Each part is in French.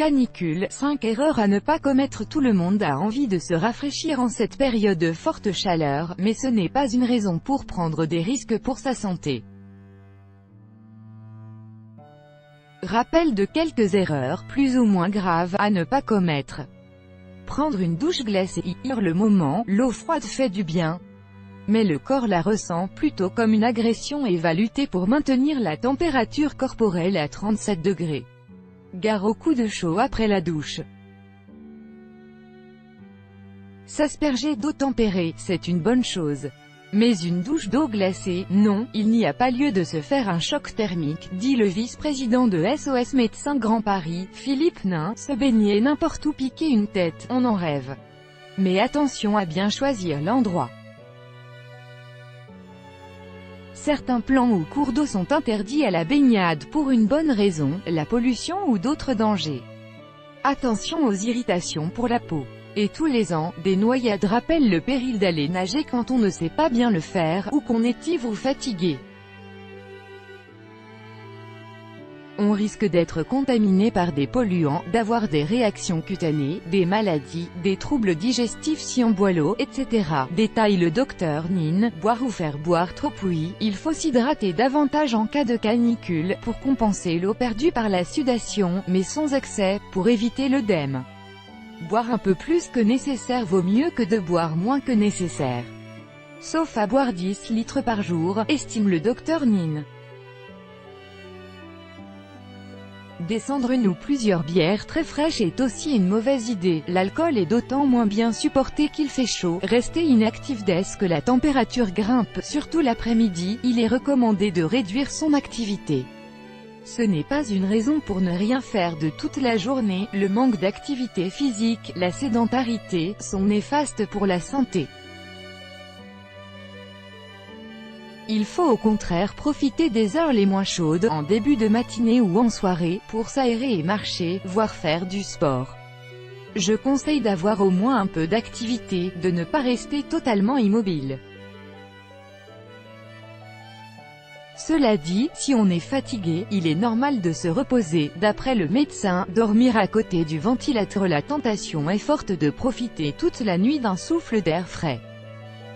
Canicule, 5 erreurs à ne pas commettre. Tout le monde a envie de se rafraîchir en cette période de forte chaleur, mais ce n'est pas une raison pour prendre des risques pour sa santé. Rappel de quelques erreurs, plus ou moins graves, à ne pas commettre. Prendre une douche glacée, le moment, l'eau froide fait du bien, mais le corps la ressent plutôt comme une agression et va lutter pour maintenir la température corporelle à 37 degrés. Gare au coup de chaud après la douche. S'asperger d'eau tempérée, c'est une bonne chose. Mais une douche d'eau glacée, non, il n'y a pas lieu de se faire un choc thermique, dit le vice-président de SOS Médecins Grand Paris, Philippe Nain. Se baigner n'importe où, piquer une tête, on en rêve. Mais attention à bien choisir l'endroit. Certains plans ou cours d'eau sont interdits à la baignade pour une bonne raison, la pollution ou d'autres dangers. Attention aux irritations pour la peau. Et tous les ans, des noyades rappellent le péril d'aller nager quand on ne sait pas bien le faire, ou qu'on est ivre ou fatigué. On risque d'être contaminé par des polluants, d'avoir des réactions cutanées, des maladies, des troubles digestifs si on boit l'eau, etc. Détaille le docteur Nin. Boire ou faire boire trop. Oui, il faut s'hydrater davantage en cas de canicule, pour compenser l'eau perdue par la sudation, mais sans excès, pour éviter l'œdème. Boire un peu plus que nécessaire vaut mieux que de boire moins que nécessaire. Sauf à boire 10 litres par jour, estime le docteur Nin. Descendre une ou plusieurs bières très fraîches est aussi une mauvaise idée. L'alcool est d'autant moins bien supporté qu'il fait chaud. Rester inactif dès que la température grimpe, surtout l'après-midi, il est recommandé de réduire son activité. Ce n'est pas une raison pour ne rien faire de toute la journée. Le manque d'activité physique, la sédentarité, sont néfastes pour la santé. Il faut au contraire profiter des heures les moins chaudes, en début de matinée ou en soirée, pour s'aérer et marcher, voire faire du sport. Je conseille d'avoir au moins un peu d'activité, de ne pas rester totalement immobile. Cela dit, si on est fatigué, il est normal de se reposer. D'après le médecin, dormir à côté du ventilateur, la tentation est forte de profiter toute la nuit d'un souffle d'air frais.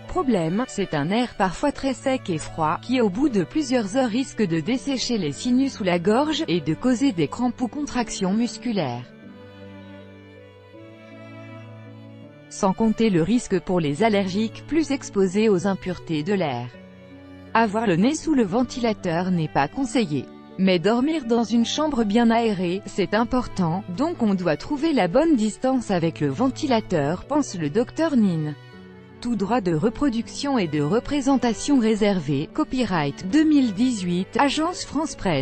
Problème, c'est un air parfois très sec et froid, qui au bout de plusieurs heures risque de dessécher les sinus ou la gorge, et de causer des crampes ou contractions musculaires. Sans compter le risque pour les allergiques plus exposés aux impuretés de l'air. Avoir le nez sous le ventilateur n'est pas conseillé. Mais dormir dans une chambre bien aérée, c'est important, donc on doit trouver la bonne distance avec le ventilateur, pense le docteur Nin. Tout droit de reproduction et de représentation réservé. Copyright 2018, Agence France Presse.